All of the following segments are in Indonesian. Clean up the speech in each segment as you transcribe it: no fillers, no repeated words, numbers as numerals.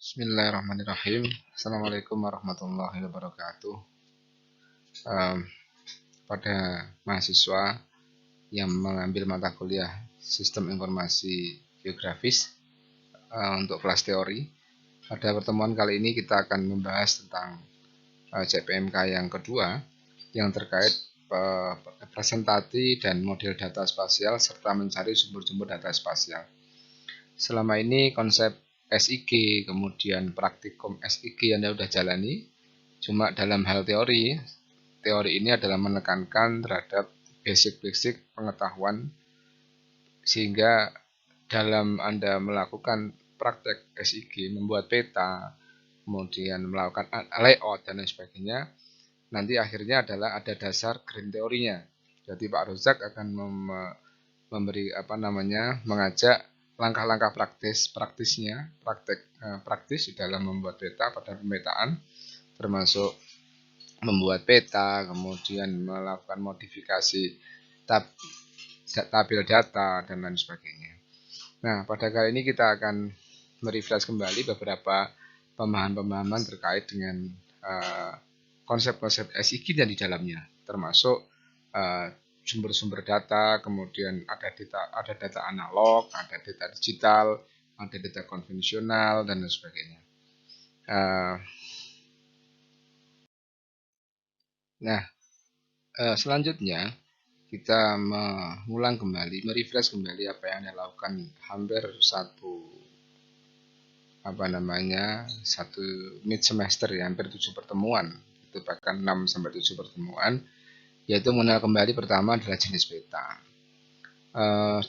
Bismillahirrahmanirrahim. Assalamualaikum warahmatullahi wabarakatuh. Em, Pada mahasiswa yang mengambil mata kuliah Sistem Informasi Geografis untuk kelas teori, pada pertemuan kali ini kita akan membahas tentang CPMK yang kedua yang terkait presentasi dan model data spasial serta mencari sumber-sumber data spasial. Selama ini konsep SIG, kemudian praktikum SIG yang Anda sudah jalani, cuma dalam hal teori ini adalah menekankan terhadap basic pengetahuan, sehingga dalam Anda melakukan praktek SIG, membuat peta, kemudian melakukan layout dan lain sebagainya, nanti akhirnya adalah ada dasar grand teorinya. Jadi Pak Rozak akan mengajak langkah-langkah praktis di dalam membuat peta pada pemetaan, termasuk membuat peta, kemudian melakukan modifikasi tabel data dan lain sebagainya. Nah, pada kali ini kita akan merefresh kembali beberapa pemahaman terkait dengan konsep-konsep SIG dan di dalamnya, termasuk sumber-sumber data, kemudian ada data analog, ada data digital, ada data konvensional, dan lain sebagainya. Selanjutnya kita mengulang kembali, merefresh kembali apa yang Anda lakukan hampir satu mid semester ya, hampir 7 pertemuan, itu bahkan 6 sampai 7 pertemuan, yaitu mengenal kembali pertama adalah jenis peta.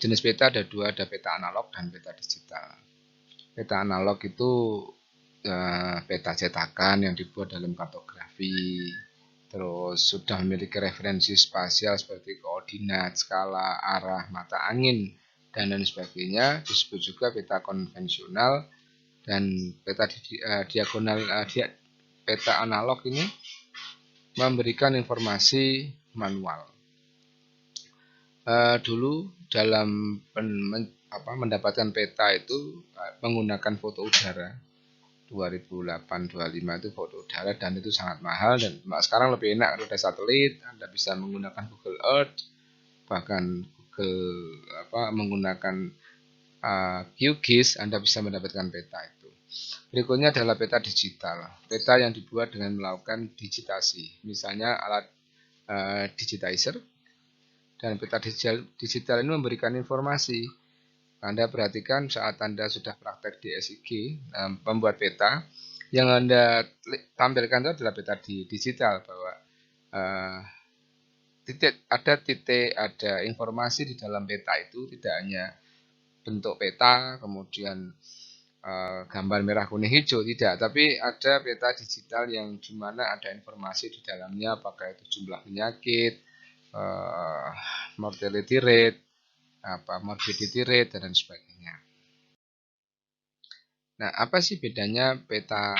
Jenis peta ada dua, ada peta analog dan peta digital. Peta analog itu peta cetakan yang dibuat dalam kartografi, terus sudah memiliki referensi spasial seperti koordinat, skala, arah, mata angin, dan lain sebagainya. Disebut juga peta konvensional. Dan peta peta analog ini memberikan informasi manual. Dulu dalam mendapatkan peta itu menggunakan foto udara. 2008-2025 itu foto udara, dan itu sangat mahal, dan sekarang lebih enak kalau ada satelit, Anda bisa menggunakan Google Earth, bahkan menggunakan QGIS, Anda bisa mendapatkan peta itu. Berikutnya adalah peta digital, peta yang dibuat dengan melakukan digitasi, misalnya alat digitizer. Dan peta digital ini memberikan informasi. Anda perhatikan saat Anda sudah praktek di SIG, membuat peta, yang Anda tampilkan itu adalah peta di digital, bahwa ada informasi di dalam peta itu, tidak hanya bentuk peta, kemudian gambar merah, kuning, hijau, tidak, tapi ada peta digital yang dimana ada informasi di dalamnya, apakah itu jumlah penyakit, mortality rate, morbidity rate, dan sebagainya. Nah, apa sih bedanya peta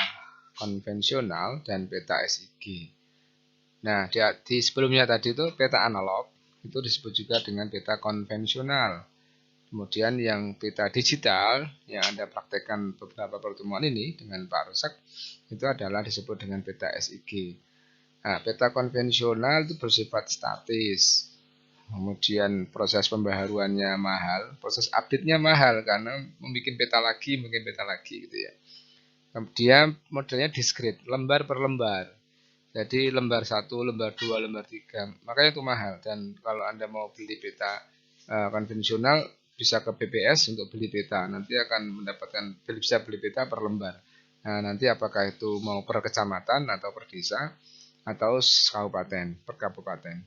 konvensional dan peta SIG? Nah, di sebelumnya tadi itu peta analog, itu disebut juga dengan peta konvensional. Kemudian yang peta digital yang Anda praktekkan beberapa pertemuan ini dengan Pak Rozak, itu adalah disebut dengan peta SIG. Nah, peta konvensional itu bersifat statis. Kemudian proses pembaharuannya mahal, proses update-nya mahal karena membuat peta lagi gitu ya. Dia modelnya discrete, lembar per lembar. Jadi lembar 1, lembar 2, lembar 3. Makanya itu mahal. Dan kalau Anda mau beli peta konvensional, bisa ke BPS untuk beli peta. Nanti akan bisa beli peta per lembar. Nah, nanti apakah itu mau per kecamatan atau per desa atau per kabupaten.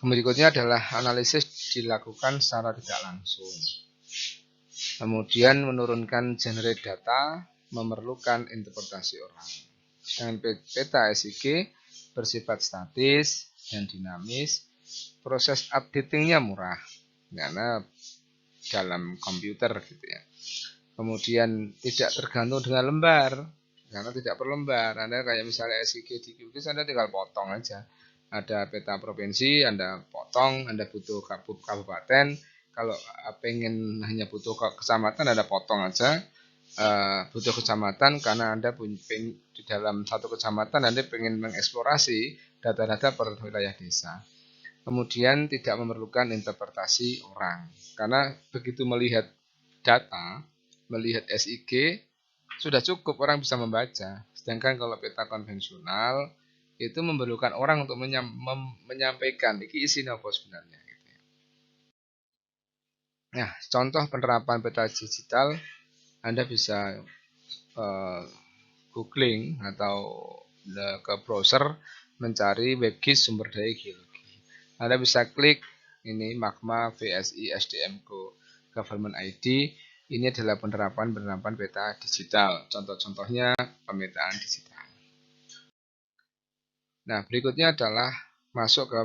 Berikutnya adalah analisis dilakukan secara tidak langsung. Kemudian menurunkan generate data memerlukan interpretasi orang. Dan peta SIG bersifat statis dan dinamis. Proses updatingnya murah karena dalam komputer gitu ya. Kemudian tidak tergantung dengan lembar, karena tidak per lembar. Anda kayak misalnya SIG di QGIS, Anda tinggal potong aja. Ada peta provinsi, Anda potong, Anda butuh kabupaten. Kalau pengen hanya butuh kecamatan, Anda potong aja. butuh kecamatan karena Anda di dalam satu kecamatan Anda ingin mengeksplorasi data-data per wilayah desa. Kemudian tidak memerlukan interpretasi orang, karena begitu melihat data, melihat SIG, sudah cukup orang bisa membaca. Sedangkan kalau peta konvensional itu memerlukan orang untuk menyampaikan iki isi apa sebenarnya. Nah, contoh penerapan peta digital Anda bisa googling atau ke browser mencari WebGIS sumber daya geologi. Anda bisa klik ini Magma VSI SDM Go Government ID. Ini adalah penerapan peta digital. Contoh-contohnya pemetaan digital. Nah, berikutnya adalah masuk ke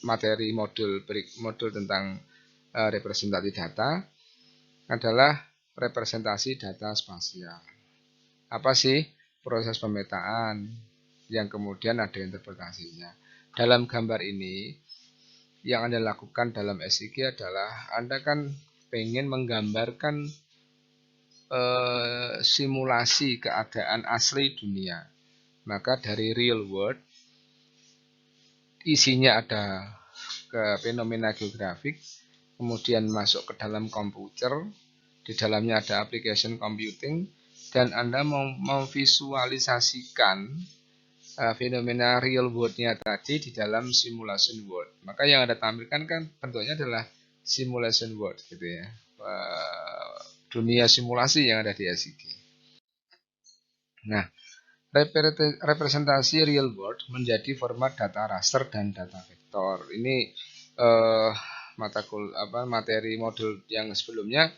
materi modul tentang representasi data adalah representasi data spasial. Apa sih proses pemetaan yang kemudian ada interpretasinya? Dalam gambar ini, yang Anda lakukan dalam SIG adalah Anda kan pengen menggambarkan simulasi keadaan asli dunia. Maka dari real world, isinya ada ke fenomena geografik, kemudian masuk ke dalam komputer, di dalamnya ada application computing, dan Anda memvisualisasikan fenomena real world-nya tadi di dalam simulation world. Maka yang Anda tampilkan kan bentuknya adalah simulation world gitu ya. Dunia simulasi yang ada di SIG. Nah, representasi real world menjadi format data raster dan data vektor. Ini materi modul yang sebelumnya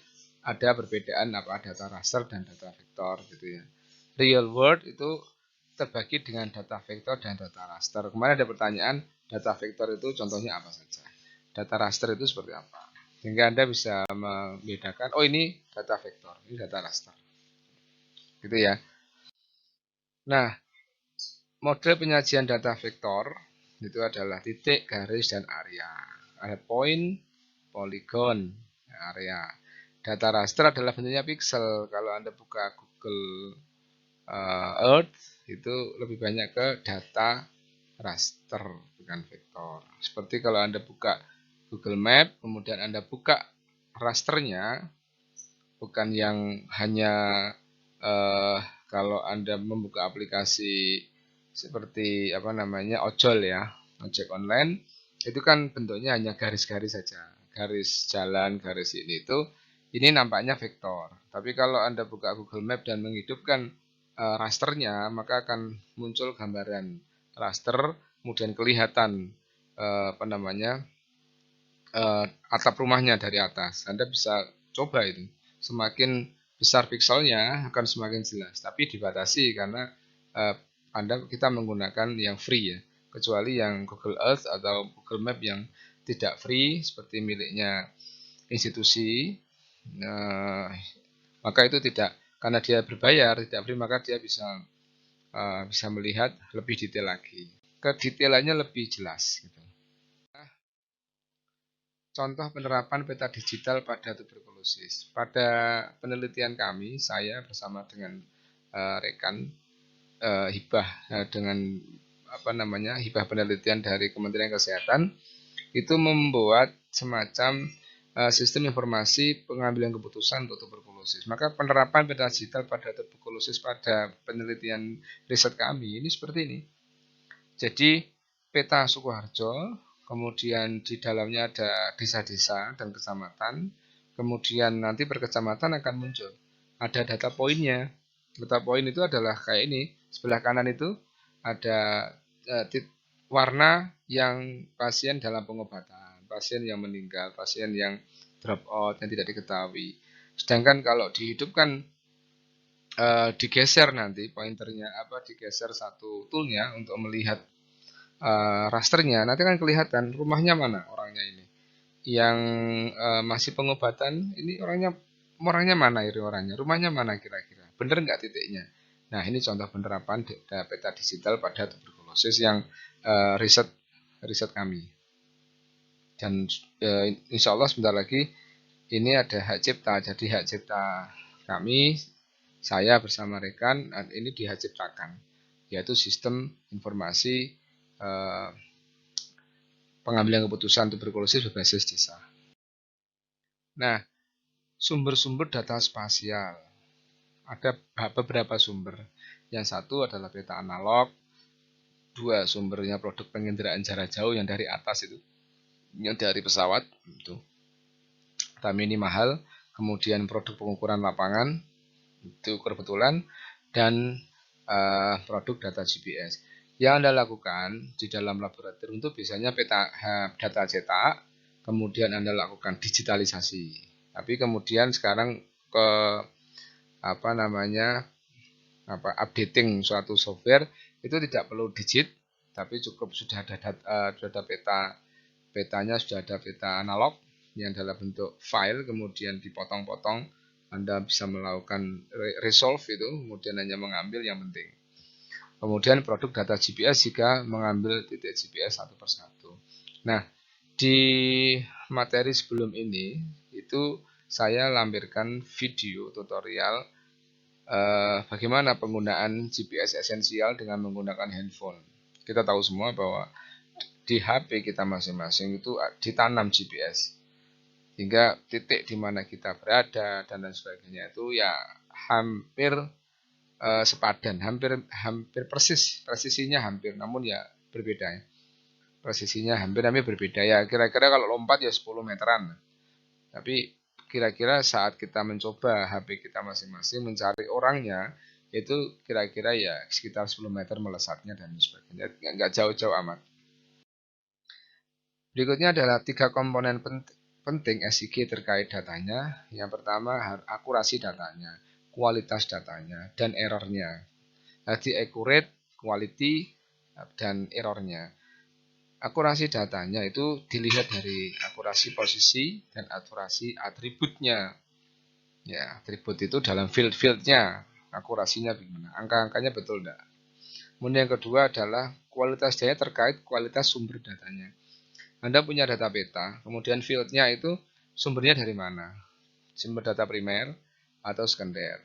ada perbedaan data raster dan data vektor gitu ya. Real world itu terbagi dengan data vektor dan data raster. Kemarin ada pertanyaan data vektor itu contohnya apa saja. Data raster itu seperti apa. Sehingga Anda bisa membedakan, oh ini data vektor, ini data raster. Gitu ya. Nah, model penyajian data vektor itu adalah titik, garis, dan area. Ada point, polygon, area. Data raster adalah bentuknya pixel. Kalau Anda buka Google Earth, itu lebih banyak ke data raster, bukan vektor. Seperti kalau Anda buka Google Map, kemudian Anda buka rasternya, bukan yang hanya kalau Anda membuka aplikasi seperti ojol ya, ojek online, itu kan bentuknya hanya garis-garis saja, garis jalan, garis ini nampaknya vektor. Tapi kalau Anda buka Google Map dan menghidupkan rasternya, maka akan muncul gambaran raster, kemudian kelihatan atap rumahnya dari atas. Anda bisa coba itu. Semakin besar pixelnya akan semakin jelas, tapi dibatasi karena kita menggunakan yang free ya, kecuali yang Google Earth atau Google Map yang tidak free seperti miliknya institusi, maka itu tidak, karena dia berbayar, tidak free, maka dia bisa melihat lebih detail lagi, kedetailannya lebih jelas gitu. Contoh penerapan peta digital pada tuberkulosis. Pada penelitian kami, saya bersama dengan rekan hibah dengan hibah penelitian dari Kementerian Kesehatan, itu membuat semacam sistem informasi pengambilan keputusan untuk tuberkulosis. Maka penerapan peta digital pada tuberkulosis pada penelitian riset kami ini seperti ini. Jadi peta Sukoharjo, kemudian di dalamnya ada desa-desa dan kecamatan, kemudian nanti per kecamatan akan muncul ada data poinnya. Data poin itu adalah kayak ini, sebelah kanan itu ada warna yang pasien dalam pengobatan, pasien yang meninggal, pasien yang drop out, yang tidak diketahui. Sedangkan kalau dihidupkan, digeser nanti pointernya digeser satu toolnya untuk melihat rasternya, nanti kan kelihatan rumahnya mana orangnya ini. Yang masih pengobatan, ini orangnya mana ini orangnya, rumahnya mana kira-kira, bener nggak titiknya. Nah, ini contoh penerapan peta digital pada tuberkulosis yang riset kami. Dan insya Allah sebentar lagi ini ada hak cipta, jadi hak cipta saya bersama rekan ini diciptakan, yaitu sistem informasi pengambilan keputusan tuberkulosis berbasis desa. Nah, sumber-sumber data spasial. Ada beberapa sumber. Yang satu adalah peta analog, dua sumbernya produk penginderaan jarak jauh yang dari atas itu, yang dari pesawat itu. Tapi ini mahal. Kemudian produk pengukuran lapangan itu kebetulan, dan produk data GPS. Yang Anda lakukan di dalam laboratorium itu biasanya data cetak, kemudian Anda lakukan digitalisasi. Tapi kemudian sekarang ke updating suatu software itu tidak perlu digit, tapi cukup sudah ada petanya, sudah ada peta analog yang dalam bentuk file, kemudian dipotong-potong. Anda bisa melakukan resolve itu, kemudian hanya mengambil yang penting. Kemudian produk data GPS jika mengambil titik GPS satu persatu. Nah, di materi sebelum ini itu saya lampirkan video tutorial bagaimana penggunaan GPS esensial dengan menggunakan handphone. Kita tahu semua bahwa di HP kita masing-masing itu ditanam GPS, hingga titik di mana kita berada dan lain sebagainya itu ya hampir sepadan, hampir persis, presisinya hampir, namun ya berbeda ya. Presisinya hampir berbeda ya. Kira-kira kalau lompat ya 10 meteran. Tapi kira-kira saat kita mencoba HP kita masing-masing mencari orangnya, itu kira-kira ya sekitar 10 meter melesatnya dan sebagainya. Nggak jauh-jauh amat. Berikutnya adalah 3 komponen penting SIG terkait datanya. Yang pertama, akurasi datanya, kualitas datanya, dan errornya. Jadi accurate, quality, dan errornya. Akurasi datanya itu dilihat dari akurasi posisi dan akurasi atributnya. Ya, atribut itu dalam field-fieldnya, akurasinya bagaimana, angka-angkanya betul enggak. Kemudian yang kedua adalah kualitas data terkait kualitas sumber datanya. Anda punya data peta, kemudian fieldnya itu sumbernya dari mana? Sumber data primer atau sekunder.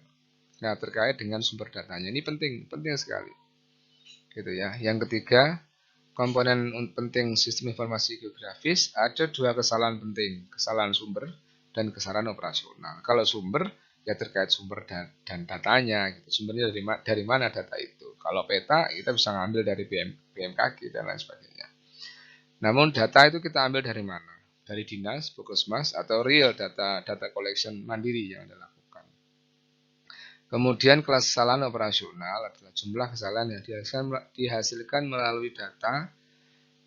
Nah, terkait dengan sumber datanya ini penting sekali. Gitu ya. Yang ketiga, komponen penting sistem informasi geografis, ada 2 kesalahan penting, kesalahan sumber dan kesalahan operasional. Kalau sumber ya terkait sumber dan datanya, gitu. Sumbernya dari mana data itu. Kalau peta kita bisa ngambil dari BMKG dan lain sebagainya. Namun data itu kita ambil dari mana? Dari dinas, Puskesmas, atau real data collection mandiri yang Anda lakukan. Kemudian kelas kesalahan operasional adalah jumlah kesalahan yang dihasilkan melalui data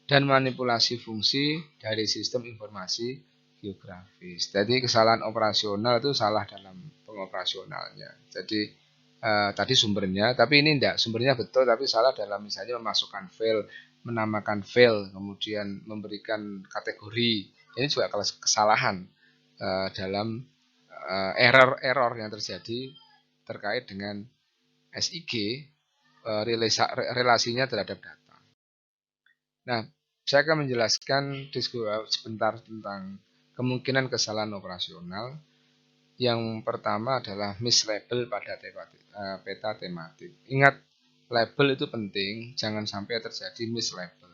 dan manipulasi fungsi dari sistem informasi geografis. Jadi kesalahan operasional itu salah dalam pengoperasionalnya. Jadi tadi sumbernya, tapi ini enggak, sumbernya betul tapi salah dalam misalnya memasukkan file, menamakan file, kemudian memberikan kategori. Ini juga kesalahan dalam error yang terjadi terkait dengan SIG, relasinya terhadap data. Nah, saya akan menjelaskan sebentar tentang kemungkinan kesalahan operasional. Yang pertama adalah mislabel pada peta tematik. Ingat, label itu penting, jangan sampai terjadi mislabel.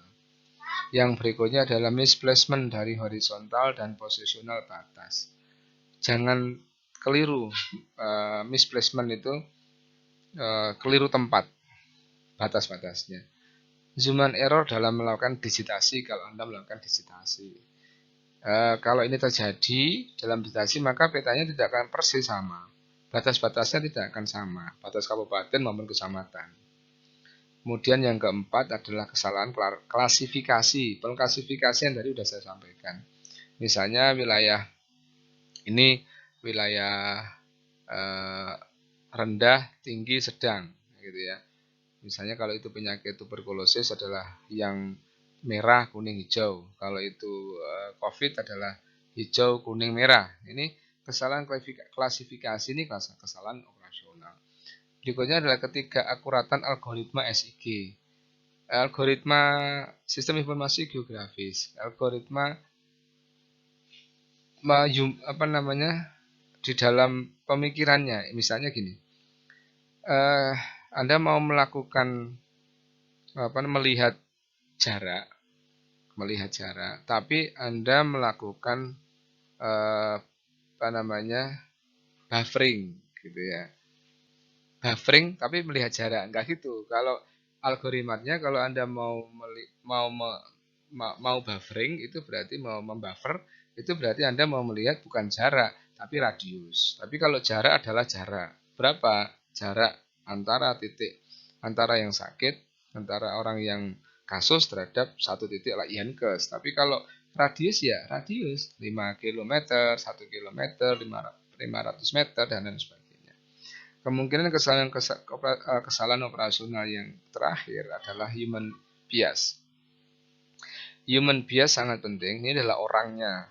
Yang berikutnya adalah misplacement dari horizontal dan posisional batas. Jangan keliru, misplacement itu keliru tempat batas-batasnya. Human error dalam melakukan digitasi kalau Anda melakukan digitasi. Kalau ini terjadi dalam digitasi, maka petanya tidak akan persis sama. Batas-batasnya tidak akan sama, batas kabupaten maupun kecamatan. Kemudian yang keempat adalah kesalahan klasifikasi. Pengklasifikasi yang tadi sudah saya sampaikan. Misalnya wilayah ini wilayah rendah, tinggi, sedang, gitu ya. Misalnya kalau itu penyakit tuberkulosis adalah yang merah, kuning, hijau. Kalau itu COVID adalah hijau, kuning, merah. Ini kesalahan klasifikasi, ini kesalahan operasional. Berikutnya adalah ketidakakuratan algoritma SIG. Algoritma sistem informasi geografis. Algoritma di dalam pemikirannya. Misalnya gini, Anda mau melakukan melihat jarak, tapi Anda melakukan buffering gitu ya. Buffering tapi melihat jarak, enggak gitu. Kalau algoritmanya, kalau Anda mau buffering, itu berarti mau membuffer, itu berarti Anda mau melihat bukan jarak tapi radius. Tapi kalau jarak adalah jarak. Berapa? Jarak antara yang sakit, antara orang yang kasus terhadap satu titik Yankes. Tapi kalau radius ya radius 5 km, 1 km, 500 meter dan lain sebagainya. Kemungkinan kesalahan operasional yang terakhir adalah human bias. Human bias sangat penting. Ini adalah orangnya.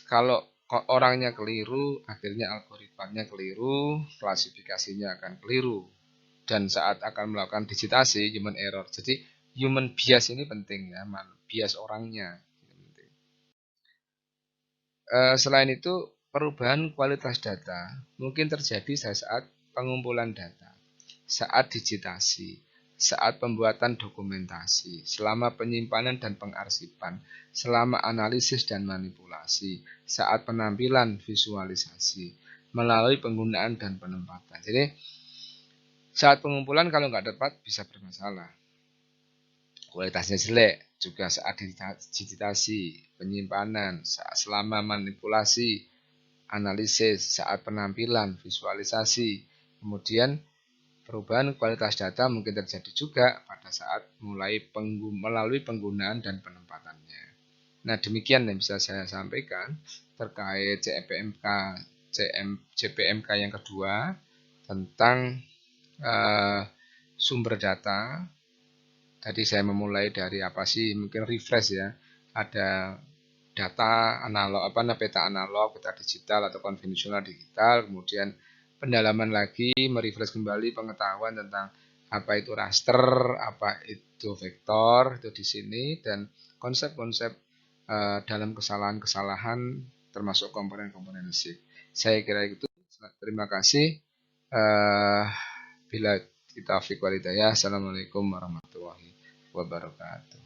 Kalau orangnya keliru, akhirnya algoritmanya keliru, klasifikasinya akan keliru. Dan saat akan melakukan digitasi, human error. Jadi human bias ini penting ya, bias orangnya. Selain itu, perubahan kualitas data mungkin terjadi saat pengumpulan data, saat digitasi, saat pembuatan dokumentasi, selama penyimpanan dan pengarsipan, selama analisis dan manipulasi, saat penampilan visualisasi, melalui penggunaan dan penempatan. Jadi, saat pengumpulan kalau nggak tepat bisa bermasalah. Kualitasnya jelek, juga saat digitasi, penyimpanan, saat selama manipulasi, analisis, saat penampilan, visualisasi. Kemudian perubahan kualitas data mungkin terjadi juga pada saat melalui penggunaan dan penempatannya. Nah, demikian yang bisa saya sampaikan terkait CPMK yang kedua tentang sumber data. Tadi saya memulai dari apa sih, mungkin refresh ya. Ada data analog, peta analog, peta digital atau konvensional digital, kemudian pendalaman lagi, merefresh kembali pengetahuan tentang apa itu raster, apa itu vektor, itu di sini, dan konsep-konsep dalam kesalahan-kesalahan termasuk komponen-komponen SIG. Saya kira itu. Terima kasih. Bila kita Assalamualaikum warahmatullahi wabarakatuh.